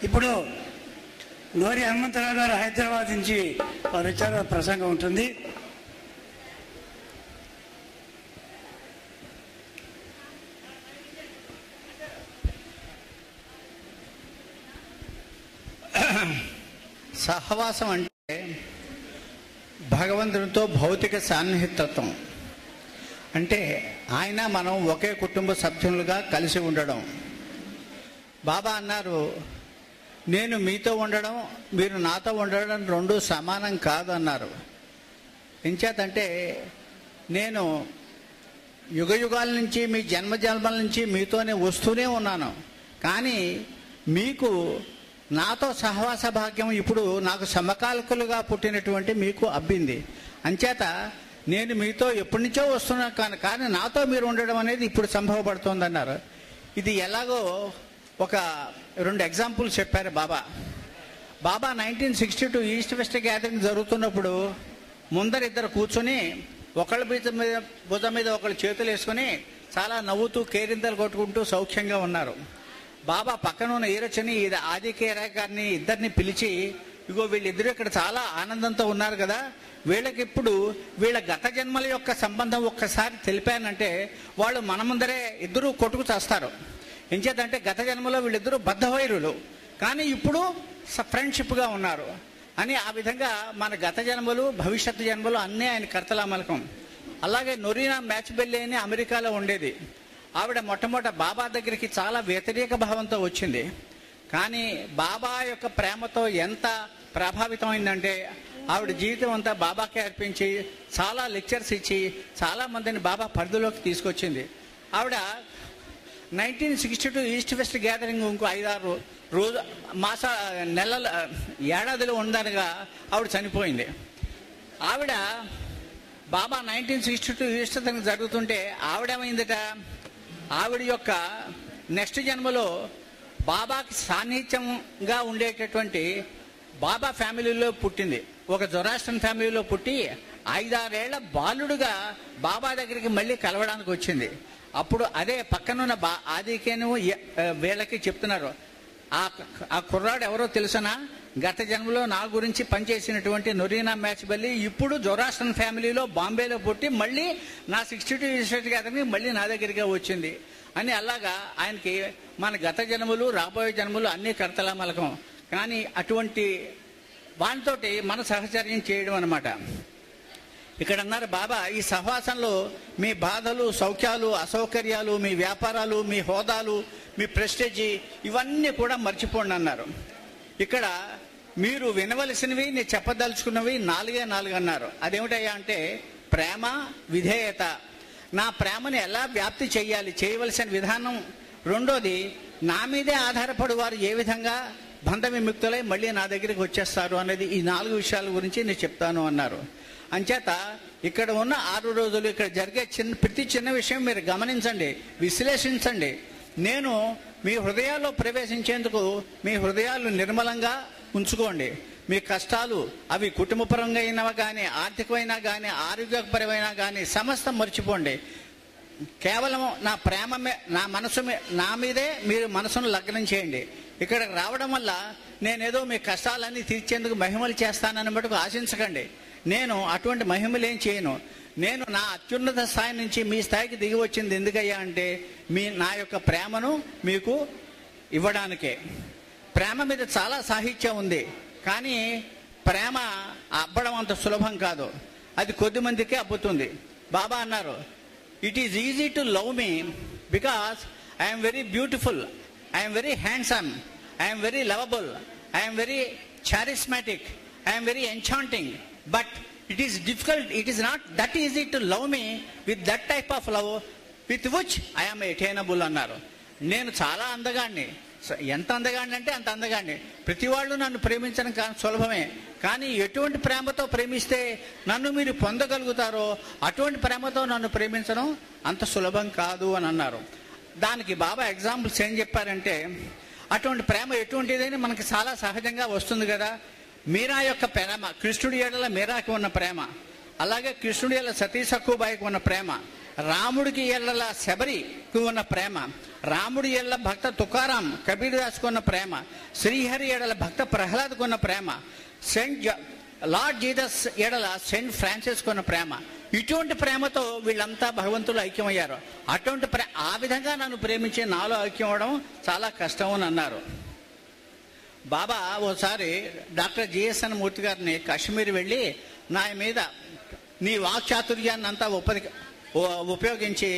ఇప్పుడు నోరి హనుమంతరావు గారు హైదరాబాద్ నుంచి వారు వచ్చారు, ప్రసంగం ఉంటుంది. సహవాసం అంటే భగవంతునితో భౌతిక సాన్నిహిత్యత్వం అంటే ఆయన మనం ఒకే కుటుంబ సభ్యులుగా కలిసి ఉండడం. బాబా అన్నారు, నేను మీతో ఉండడం మీరు నాతో ఉండడం రెండు సమానం కాదు అన్నారు. ఎంచేతంటే నేను యుగయుగాల నుంచి మీ జన్మజన్మల నుంచి మీతోనే వస్తూనే ఉన్నాను, కానీ మీకు నాతో సహవాస భాగ్యం ఇప్పుడు నాకు సమకాలికులుగా పుట్టినటువంటి మీకు అబ్బింది. అంచేత నేను మీతో ఎప్పటి నుంచో వస్తున్నాను, కానీ నాతో మీరు ఉండడం అనేది ఇప్పుడు సంభవపడుతోంది అన్నారు. ఇది ఎలాగో ఒక 2 ఎగ్జాంపుల్స్ చెప్పారు బాబా. 1962 ఈస్ట్ వెస్ట్ గ్యాదరింగ్ జరుగుతున్నప్పుడు ముందరిద్దరు కూర్చొని ఒకళ్ళ భుజం మీద ఒకళ్ళు చేతులు వేసుకొని చాలా నవ్వుతూ కేరింతలు కొట్టుకుంటూ సౌఖ్యంగా ఉన్నారు. బాబా పక్కన ఉన్న ఈరొచ్చని ఆదికేర గారిని ఇద్దరిని పిలిచి, ఇగో వీళ్ళిద్దరూ ఇక్కడ చాలా ఆనందంతో ఉన్నారు కదా, వీళ్ళకి ఇప్పుడు వీళ్ళ గత జన్మల యొక్క సంబంధం ఒక్కసారి తెలిపానంటే వాళ్ళు మన ముందరే ఇద్దరూ కొట్టుకు చేస్తారు. ఎంచేతంటే గత జన్మలో వీళ్ళిద్దరూ బద్ధవైరులు, కానీ ఇప్పుడు ఫ్రెండ్షిప్గా ఉన్నారు అని. ఆ విధంగా మన గత జన్మలు భవిష్యత్తు జన్మలు అన్నీ ఆయన కర్తలామలకం. అలాగే నొరీనా మ్యాచ్బెల్లి అని అమెరికాలో ఉండేది. ఆవిడ మొట్టమొదట బాబా దగ్గరికి చాలా వ్యతిరేక భావంతో వచ్చింది, కానీ బాబా యొక్క ప్రేమతో ఎంత ప్రభావితమైందంటే ఆవిడ జీవితం అంతా బాబాకే అర్పించి చాలా లెక్చర్స్ ఇచ్చి చాలా మందిని బాబా పరిధిలోకి తీసుకొచ్చింది. ఆవిడ 1962 ఈస్ట్ వెస్ట్ గ్యాదరింగ్ ఇంకో 5-6 నెలల ఏడాదిలో ఉండగా ఆవిడ చనిపోయింది. ఆవిడ బాబా 1962 ఈస్ట్ జరుగుతుంటే ఆవిడేమైందట, ఆవిడ యొక్క నెక్స్ట్ జన్మలో బాబాకి సాన్నిహిత్యంగా ఉండేటటువంటి బాబా ఫ్యామిలీలో పుట్టింది. ఒక జొరాస్ట్రన్ ఫ్యామిలీలో పుట్టి 5-6 ఏళ్ల బాలుడుగా బాబా దగ్గరికి మళ్ళీ కలవడానికి వచ్చింది. అప్పుడు అదే పక్కనున్న ఆదికేను వీళ్ళకి చెప్తున్నారు, ఆ కుర్రాడు ఎవరో తెలుసనా, గత జన్మలో నా గురించి పనిచేసినటువంటి నొరీనా మ్యాచ్బెల్లి ఇప్పుడు జొరాస్ట్రన్ ఫ్యామిలీలో బాంబేలో పుట్టి మళ్ళీ నా 62 ఇన్స్టిట్యూట్ గారికి మళ్ళీ నా దగ్గరికి వచ్చింది అని. అలాగా ఆయనకి మన గత జన్మలు రాబోయే జన్మలు అన్నీ కర్తలామలకం, కానీ అటువంటి వాటితోటి మన సహచర్యం చేయడం అన్నమాట. ఇక్కడ అన్నారు బాబా, ఈ సహవాసంలో మీ బాధలు సౌఖ్యాలు అసౌకర్యాలు మీ వ్యాపారాలు మీ హోదాలు మీ ప్రెస్టేజీ ఇవన్నీ కూడా మర్చిపోండి అన్నారు. ఇక్కడ మీరు వినవలసినవి నేను చెప్పదలుచుకున్నవి 4 అన్నారు. అదేమిటయ్యా అంటే ప్రేమ విధేయత. నా ప్రేమను ఎలా వ్యాప్తి చేయాలి, చేయవలసిన విధానం. రెండోది, నా మీదే ఆధారపడి వారు ఏ విధంగా బంధ విముక్తులై మళ్ళీ నా దగ్గరికి వచ్చేస్తారు అనేది. ఈ 4 విషయాల గురించి నేను చెప్తాను అన్నారు. అంచేత ఇక్కడ ఉన్న 6 రోజులు ఇక్కడ జరిగే ప్రతి చిన్న విషయం మీరు గమనించండి, విశ్లేషించండి. నేను మీ హృదయాల్లో ప్రవేశించేందుకు మీ హృదయాలు నిర్మలంగా ఉంచుకోండి. మీ కష్టాలు అవి కుటుంబపరంగా అయినవి కానీ ఆర్థికమైనా కానీ ఆరోగ్యపరమైనా కానీ సమస్తం మర్చిపోండి. కేవలం నా ప్రేమ నా మీదే మీరు మనసును లగ్నం చేయండి. ఇక్కడికి రావడం వల్ల నేనేదో మీ కష్టాలన్నీ తీర్చేందుకు మహిమలు చేస్తానని మటుకు ఆశించకండి. నేను అటువంటి మహిమలు ఏం చేయను. నేను నా అత్యున్నత స్థాయి నుంచి మీ స్థాయికి దిగి వచ్చింది ఎందుకయ్యా అంటే నా యొక్క ప్రేమను మీకు ఇవ్వడానికే. ప్రేమ మీద చాలా సాహిత్యం ఉంది, కానీ ప్రేమ అబ్బడం అంత సులభం కాదు, అది కొద్ది మందికే అబ్బుతుంది. బాబా అన్నారు, it is easy to love me because I'm very beautiful, I'm very handsome, I'm very lovable, I'm very charismatic, I'm very enchanting. But it is difficult, it is not that easy to love me with that type of love with which I am attainable అన్నారు. నేను చాలా అందగాడిని, ఎంత అందగాడిని అంటే అంత అందగాడిని. ప్రతి వాళ్ళు నన్ను ప్రేమించడం సులభమే, కానీ ఎటువంటి ప్రేమతో ప్రేమిస్తే నన్ను మీరు పొందగలుగుతారో అటువంటి ప్రేమతో నన్ను ప్రేమించడం అంత సులభం కాదు అని అన్నారు. దానికి బాబా ఎగ్జాంపుల్స్ ఏం చెప్పారంటే, అటువంటి ప్రేమ ఎటువంటిదని మనకి చాలా సహజంగా వస్తుంది కదా. మీరా యొక్క ప్రేమ, కృష్ణుడి ఏడల మీరాకి ఉన్న ప్రేమ, అలాగే కృష్ణుడి ఏడల సతీ సక్కుబాయికి ఉన్న ప్రేమ, రాముడికి ఎళ్ళ శబరికి ఉన్న ప్రేమ, రాముడి ఎళ్ళ భక్త తుకారాం కబీర్దాస్కు ఉన్న ప్రేమ, శ్రీహరి ఎడల భక్త ప్రహ్లాద్కు ఉన్న ప్రేమ, లార్డ్ జీసస్ ఎడల సెయింట్ ఫ్రాన్సిస్కు ఉన్న ప్రేమ, ఇటువంటి ప్రేమతో వీళ్ళంతా భగవంతులు ఐక్యమయ్యారు. అటువంటి ఆ విధంగా నన్ను ప్రేమించి నాలో ఐక్యం అవ్వడం చాలా కష్టం అని అన్నారు. బాబా ఓసారి డాక్టర్ జిఎస్ఎన్ మూర్తి గారిని కాశ్మీర్ వెళ్ళి నా మీద నీ వాక్చాతుర్యాన్ని అంతా ఉపయోగించి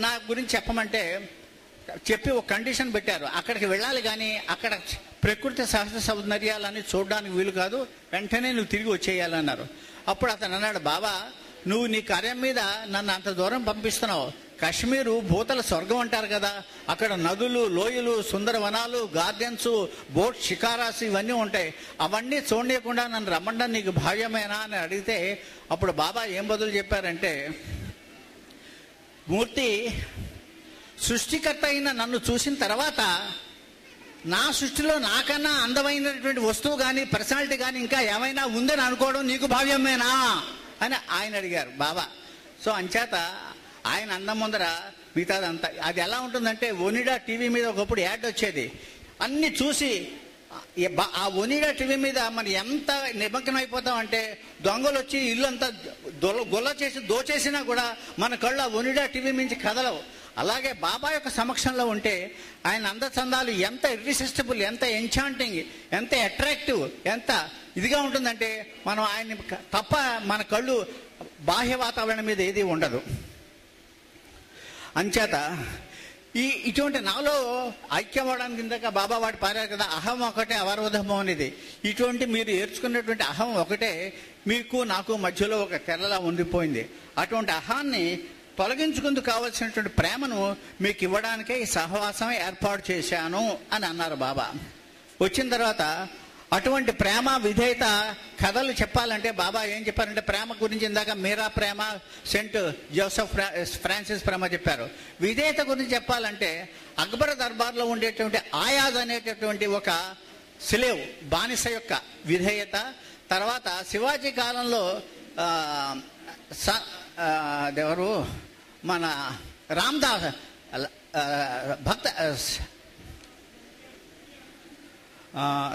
నా గురించి చెప్పమంటే చెప్పి ఒక కండిషన్ పెట్టారు. అక్కడికి వెళ్ళాలి కానీ అక్కడ ప్రకృతి సహజ సౌందర్యాలని చూడడానికి వీలు కాదు, వెంటనే నువ్వు తిరిగి వచ్చేయాలన్నారు. అప్పుడు అతను అన్నాడు, బాబా నువ్వు నీ కార్యం మీద నన్ను అంత దూరం పంపిస్తున్నావు, కాశ్మీరు భూతల స్వర్గం అంటారు కదా, అక్కడ నదులు, లోయలు, సుందరవనాలు, గార్డెన్స్, బోట్ షికారాస్ ఇవన్నీ ఉంటాయి, అవన్నీ చూడకుండా నన్ను రమ్మండం నీకు భావ్యమేనా అని అడిగితే అప్పుడు బాబా ఏం బదులు చెప్పారంటే, మూర్తి సృష్టికర్త అయిన నన్ను చూసిన తర్వాత నా సృష్టిలో నాకన్నా అందమైనటువంటి వస్తువు కానీ పర్సనాలిటీ కానీ ఇంకా ఏమైనా ఉందని అనుకోవడం నీకు భావ్యమేనా అని ఆయన అడిగారు బాబా. సో అంచేత ఆయన అందం ముందర మిగతాదంతా అది ఎలా ఉంటుందంటే, ఒనిడా టీవీ మీద ఒకప్పుడు యాడ్ వచ్చేది, అన్ని చూసి ఆ ఒనిడా టీవీ మీద మరి ఎంత నిమగ్నం అయిపోతాం అంటే దొంగలు వచ్చి ఇల్లు అంతా గొల్ల చేసి దోచేసినా కూడా మన కళ్ళు ఆ ఒనిడా టీవీ మించి కదలవు. అలాగే బాబా యొక్క సమక్షంలో ఉంటే ఆయన అందచందాలు ఎంత ఇర్రిసిస్టబుల్, ఎంత ఎన్చాంటింగ్, ఎంత అట్రాక్టివ్, ఎంత ఇదిగా ఉంటుందంటే మనం ఆయన్ని తప్ప మన కళ్ళు బాహ్య వాతావరణం మీద ఏది ఉండదు. అంచేత ఇటువంటి నాలో ఐక్యం అవడానికి ఇందాక బాబా వాటి పారారు కదా, అహం ఒకటే అవరోధము అనేది. ఇటువంటి మీరు ఏర్చుకున్నటువంటి అహం ఒకటే మీకు నాకు మధ్యలో ఒక తెరలా ఉండిపోయింది. అటువంటి అహాన్ని తొలగించుకుందుకు కావలసినటువంటి ప్రేమను మీకు ఇవ్వడానికే ఈ సహవాసం ఏర్పాటు చేశాను అని అన్నారు బాబా. వచ్చిన తర్వాత అటువంటి ప్రేమ విధేయత కథలు చెప్పాలంటే బాబా ఏం చెప్పారంటే, ప్రేమ గురించి ఇందాక మీరా ప్రేమ, సెంట్ జోసెఫ్ ఫ్రాన్సిస్ ప్రేమ చెప్పారు. విధేయత గురించి చెప్పాలంటే అక్బర్ దర్బార్లో ఉండేటువంటి ఆయాజ్ అనేటటువంటి ఒక స్లేవ్ బానిస యొక్క విధేయత, తర్వాత శివాజీ కాలంలో ఎవరు మన రామ్దాస్ భక్త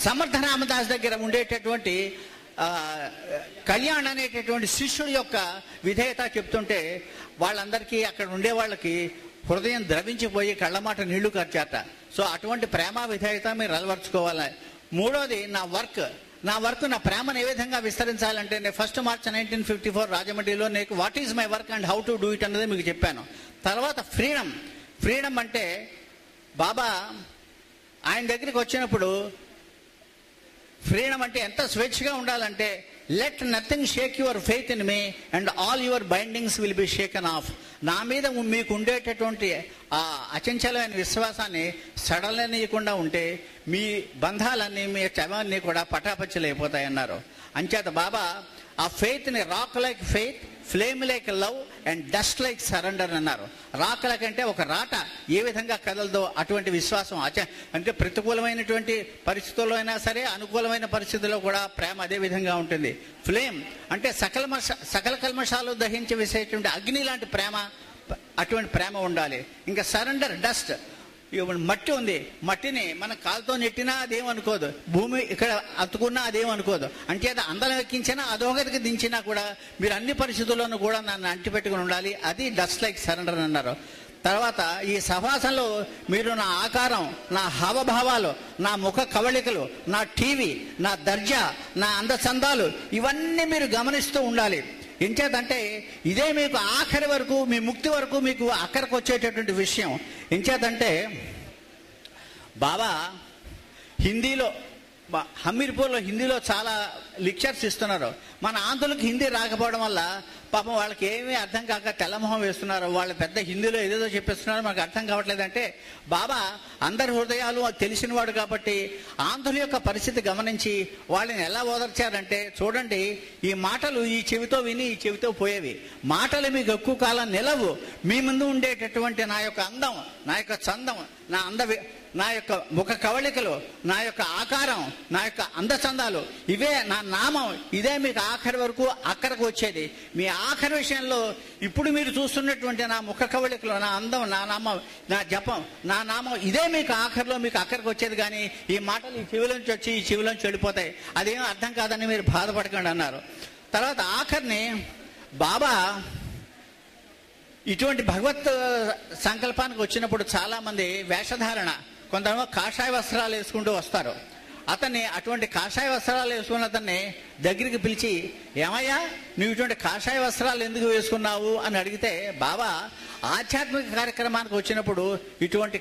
సమర్థ రామదాస్ దగ్గర ఉండేటటువంటి కళ్యాణ్ అనేటటువంటి శిష్యుడి యొక్క విధేయత చెప్తుంటే వాళ్ళందరికీ అక్కడ ఉండే వాళ్ళకి హృదయం ద్రవించిపోయి కళ్ళమాట నీళ్లు ఖర్చాట. సో అటువంటి ప్రేమ విధేయత మీరు అలవర్చుకోవాలి. మూడోది నా వర్క్, నా ప్రేమను ఏ విధంగా విస్తరించాలంటే, నేను 1 మార్చ్ 1954 రాజమండ్రిలో నీకు what is my work and how to do it అన్నది మీకు చెప్పాను. తర్వాత ఫ్రీడమ్ అంటే బాబా ఆయన దగ్గరికి వచ్చినప్పుడు ఫ్రీడమ్ అంటే ఎంత స్వేచ్ఛగా ఉండాలంటే, let nothing Sheikh your faith in me and all your bindings will be shaken of. నా మీద మీకు ఉండేటటువంటి ఆ అచంచలమైన విశ్వాసాన్ని సడలనీయకుండా ఉంటే మీ బంధాలన్నీ, మీ చవాన్ని కూడా పటాపచ్చలైపోతాయన్నారు. అంచేత బాబా ఆ ఫెయిత్ని rock like faith, flame like love and dust like surrender అన్నారు. రాక్ లైక్ అంటే ఒక రాట ఏ విధంగా కదలదో అటువంటి విశ్వాసం. అంటే ప్రతికూలమైనటువంటి పరిస్థితుల్లో అయినా సరే, అనుకూలమైన పరిస్థితుల్లో కూడా ప్రేమ అదే విధంగా ఉంటుంది. ఫ్లేమ్ అంటే సకల కల్మషాలు దహించి వేసేటువంటి అగ్ని లాంటి ప్రేమ, అటువంటి ప్రేమ ఉండాలి. ఇంకా సరెండర్, డస్ట్, మట్టి ఉంది, మట్టిని మన కాలుతో నెట్టినా అదేమనుకోదు, భూమి ఇక్కడ అతుకున్నా అదేమనుకోదు. అంటే అందరం ఎక్కించినా అధోగతికి దించినా కూడా మీరు అన్ని పరిస్థితుల్లోనూ కూడా నన్ను అంటిపెట్టుకుని ఉండాలి, అది డస్ట్ లైక్ సరెండర్ అన్నారు. తర్వాత ఈ సహవాసంలో మీరు నా ఆకారం, నా హావభావాలు, నా ముఖ కవళికలు, నా టీవీ, నా దర్జా, నా అందచందాలు ఇవన్నీ మీరు గమనిస్తూ ఉండాలి. ఎంచేతంటే ఇదే మీకు ఆఖరి వరకు, మీ ముక్తి వరకు మీకు అక్కడికి వచ్చేటటువంటి విషయం. ఎంచేతంటే బాబా హిందీలో, హమీర్పూర్లో హిందీలో చాలా లెక్చర్స్ ఇస్తున్నారు. మన ఆంధ్రులకు హిందీ రాకపోవడం వల్ల పాపం వాళ్ళకి ఏమీ అర్థం కాక తెల్లమొహం వేస్తున్నారు. వాళ్ళు పెద్ద హిందీలో ఏదేదో చెప్పిస్తున్నారు, మనకు అర్థం కావట్లేదంటే బాబా అందరి హృదయాలు తెలిసినవాడు కాబట్టి ఆంధ్రుల యొక్క పరిస్థితి గమనించి వాళ్ళని ఎలా ఓదార్చారంటే, చూడండి ఈ మాటలు ఈ చెవితో విని ఈ చెవితో పోయేవి, మాటలు మీకు ఎక్కువ కాలం నిలవు, మీ ముందు ఉండేటటువంటి నా యొక్క అందం, నా యొక్క చందం, నా నా యొక్క ముఖ కవళికలు, నా యొక్క ఆకారం, నా యొక్క అందచందాలు, ఇవే నా నామం, ఇదే మీకు ఆఖరి వరకు అక్కడికి వచ్చేది. మీ ఆఖరి విషయంలో ఇప్పుడు మీరు చూస్తున్నటువంటి నా ముఖ కవళికలు, నా అందం, నా నామం, నా జపం, నా నామం, ఇదే మీకు ఆఖరిలో మీకు అక్కడికి వచ్చేది. కానీ ఈ మాటలు ఈ చెవిలోంచి వచ్చి ఈ చెవిలోంచి వెళ్ళిపోతాయి, అదేం అర్థం కాదని మీరు బాధపడకండి అన్నారు. తర్వాత ఆఖరిని బాబా ఇటువంటి భగవత్ సంకల్పానికి వచ్చినప్పుడు చాలామంది వేషధారణ, కొంతమంది కాషాయ వస్త్రాలు వేసుకుంటూ వస్తారు. అతన్ని అటువంటి కాషాయ వస్త్రాలు వేసుకున్న అతన్ని దగ్గరికి పిలిచి, ఏమయ్యా నువ్వు ఇటువంటి కాషాయ వస్త్రాలు ఎందుకు వేసుకున్నావు అని అడిగితే, బాబా ఆధ్యాత్మిక కార్యక్రమానికి వచ్చినప్పుడు ఇటువంటి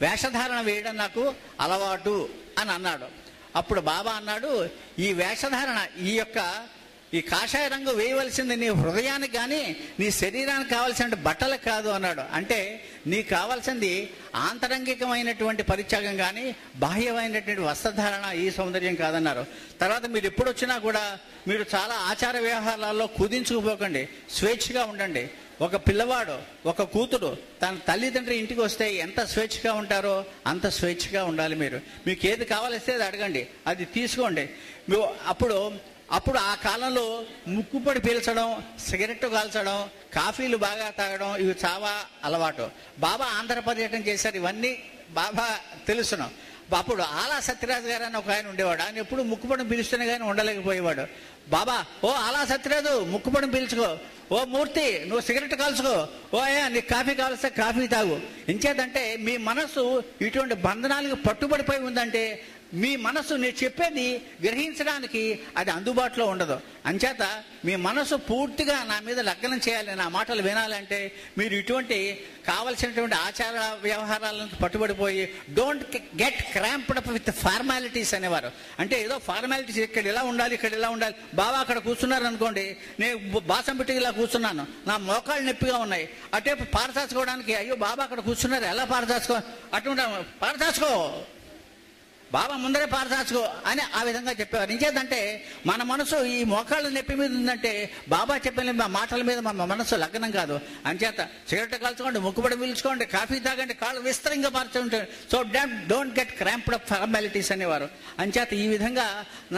వేషధారణ వేయడం నాకు అలవాటు అని అన్నాడు. అప్పుడు బాబా అన్నాడు, ఈ వేషధారణ, ఈ కాషాయ రంగు వేయవలసింది నీ హృదయానికి కానీ నీ శరీరానికి కావాల్సిన బట్టలకు కాదు అన్నాడు. అంటే నీకు కావాల్సింది ఆంతరంగికమైనటువంటి పరిత్యాగం కానీ బాహ్యమైనటువంటి వస్త్రధారణ, ఈ సౌందర్యం కాదన్నారు. తర్వాత మీరు ఎప్పుడు వచ్చినా కూడా మీరు చాలా ఆచార వ్యవహారాల్లో కుదించుకుపోకండి, స్వేచ్ఛగా ఉండండి. ఒక పిల్లవాడు, ఒక కూతురు తన తల్లిదండ్రి ఇంటికి వస్తే ఎంత స్వేచ్ఛగా ఉంటారో అంత స్వేచ్ఛగా ఉండాలి. మీకు ఏది కావాలిస్తే అది అడగండి, అది తీసుకోండి. అప్పుడు ఆ కాలంలో ముక్కుపొడి పీల్చడం, సిగరెట్ కాల్చడం, కాఫీలు బాగా తాగడం, ఇవి చాలా అలవాటు. బాబా ఆంధ్ర పర్యటన చేశారు, ఇవన్నీ బాబా తెలుసును. అప్పుడు ఆలా సత్యరాజు గారు అని ఒక ఆయన ఉండేవాడు. ఆయన ఎప్పుడు ముక్కుపొడిని పీలుస్తూనే కానీ ఉండలేకపోయేవాడు. బాబా, ఓ ఆలా సత్యరాజు ముక్కుపొడిని పీల్చుకో, ఓ మూర్తి నువ్వు సిగరెట్ కాల్చుకో, ఓ నీకు కాఫీ కావలిస్తే కాఫీ తాగు. ఎంచేతంటే మీ మనసు ఇటువంటి బంధనాలకు పట్టుబడిపోయి ఉందంటే మీ మనసు నేను చెప్పేది గ్రహించడానికి అది అందుబాటులో ఉండదు. అంచేత మీ మనసు పూర్తిగా నా మీద లగ్నం చేయాలి, నా మాటలు వినాలంటే మీరు ఇటువంటి కావలసినటువంటి ఆచార వ్యవహారాలను పట్టుబడిపోయి don't get cramped up with formalities అనేవారు. అంటే ఏదో ఫార్మాలిటీస్, ఇక్కడ ఇలా ఉండాలి, ఇక్కడ ఇలా ఉండాలి. బాబా అక్కడ కూర్చున్నారు అనుకోండి, నేను బాసం పెట్టి ఇలా కూర్చున్నాను, నా మోకాళ్ళు నొప్పిగా ఉన్నాయి, అటేపు పారదాచుకోవడానికి అయ్యో బాబా అక్కడ కూర్చున్నారు ఎలా పారదాచుకో, అటు పారదాచుకో, బాబా ముందరే పారదాచుకో అని ఆ విధంగా చెప్పేవారు. ఇంకేదంటే మన మనసు ఈ మోకాళ్ళ నొప్పి మీద ఉందంటే బాబా చెప్పిన మాటల మీద మన మనసు లగ్నం కాదు. అంచేత సిగరెట్ కాల్చుకోండి, ముక్కుపడి పీల్చుకోండి, కాఫీ తాగండి, కాళ్ళు విస్తరంగా మార్చుకుంటారు. So don't get cramped up formalities అనేవారు. అంచేత ఈ విధంగా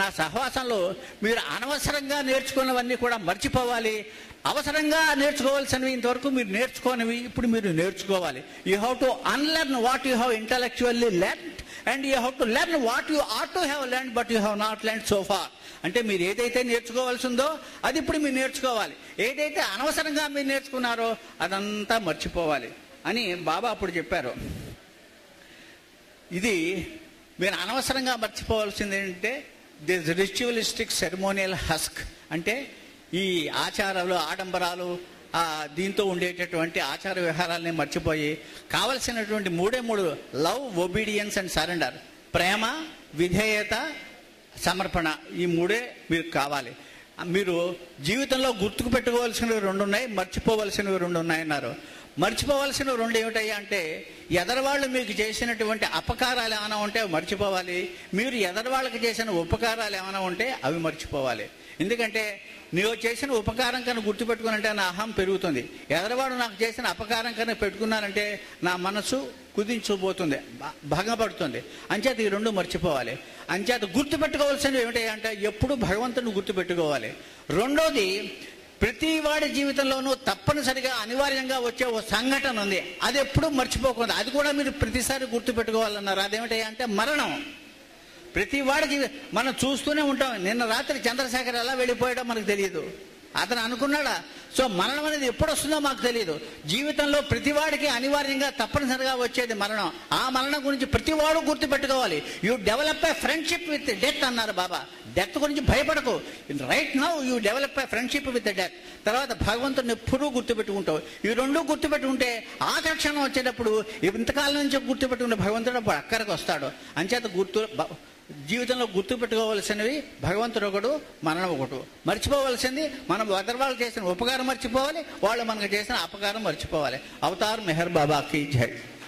నా సహవాసంలో మీరు అనవసరంగా నేర్చుకున్నవన్నీ కూడా మర్చిపోవాలి. అవసరంగా నేర్చుకోవాల్సినవి ఇంతవరకు మీరు నేర్చుకోనివి ఇప్పుడు మీరు నేర్చుకోవాలి. You have to unlearn what you have intellectually learn and you have to learn what you ought to have learned but you have not learned so far. అంటే మీరు ఏదైతే నేర్చుకోవాల్సిందో అది ఇప్పుడు మీరు నేర్చుకోవాలి, ఏదైతే అనవసరంగా మీరు నేర్చుకున్నారో అదంతా మర్చిపోవాలి అని బాబా అప్పుడు చెప్పారు. ఇది మీరు అనవసరంగా మర్చిపోవాల్సింది ఏంటంటే దిస్ రిచువలిస్టిక్ సెరమోనియల్ హస్క్, అంటే ఈ ఆచారాలు, ఆడంబరాలు, దీంతో ఉండేటటువంటి ఆచార వ్యవహారాలని మర్చిపోయి కావలసినటువంటి మూడు లవ్, ఒబీడియన్స్ అండ్ సరెండర్, ప్రేమ, విధేయత, సమర్పణ, ఈ మూడే మీకు కావాలి. మీరు జీవితంలో గుర్తుకు పెట్టుకోవాల్సినవి 2 ఉన్నాయి, మర్చిపోవలసినవి 2 ఉన్నాయన్నారు. మర్చిపోవలసిన 2 ఏమిటయ్యా అంటే ఎదరవాళ్ళు మీకు చేసినటువంటి అపకారాలు ఏమైనా ఉంటే అవి మర్చిపోవాలి, మీరు ఎదరవాళ్ళకి చేసిన ఉపకారాలు ఏమైనా ఉంటే అవి మర్చిపోవాలి. ఎందుకంటే నీవు చేసిన ఉపకారం కన్నా గుర్తుపెట్టుకున్నంటే నా అహం పెరుగుతుంది, ఎదరవాడు నాకు చేసిన అపకారం కన్నా పెట్టుకున్నానంటే నా మనసు కుదించుకుపోతుంది, భంగపడుతుంది. అంచేత ఈ 2 మర్చిపోవాలి. అంచేత గుర్తుపెట్టుకోవాల్సినవి ఏమిటి అంటే ఎప్పుడు భగవంతుని గుర్తుపెట్టుకోవాలి. రెండోది, ప్రతి వాడి జీవితంలోనూ తప్పనిసరిగా అనివార్యంగా వచ్చే ఓ సంఘటన ఉంది, అది ఎప్పుడూ మర్చిపోకూడదు, అది కూడా మీరు ప్రతిసారి గుర్తుపెట్టుకోవాలన్నారు. అదేమిటి అంటే మరణం. ప్రతి వాడి మనం చూస్తూనే ఉంటాం. నిన్న రాత్రి చంద్రశేఖర్ ఎలా వెళ్ళిపోయాడో మనకు తెలియదు, అతను అనుకున్నాడా? సో మరణం అనేది ఎప్పుడు వస్తుందో మాకు తెలియదు. జీవితంలో ప్రతివాడికి అనివార్యంగా తప్పనిసరిగా వచ్చేది మరణం. ఆ మరణం గురించి ప్రతివాడు గుర్తుపెట్టుకోవాలి. You develop a friendship with death అన్నారు బాబా. డెత్ గురించి భయపడకు, right now you develop a friendship with death. తర్వాత భగవంతుని ఎప్పుడూ గుర్తుపెట్టుకుంటావు. ఈ 2 గుర్తుపెట్టుకుంటే ఆఖరి క్షణం వచ్చేటప్పుడు ఇంతకాలం నుంచి గుర్తుపెట్టుకునే భగవంతుడు అప్పుడు అక్కడికి వస్తాడు. అంచేత జీవితంలో గుర్తుపెట్టుకోవాల్సినవి భగవంతుడు ఒకడు, మరణం ఒకటి. మర్చిపోవలసింది మనం వాళ్ళు చేసిన ఉపకారం మర్చిపోవాలి, వాళ్ళు మనకు చేసిన అపకారం మర్చిపోవాలి. అవతార్ మెహర్ బాబాకి జై.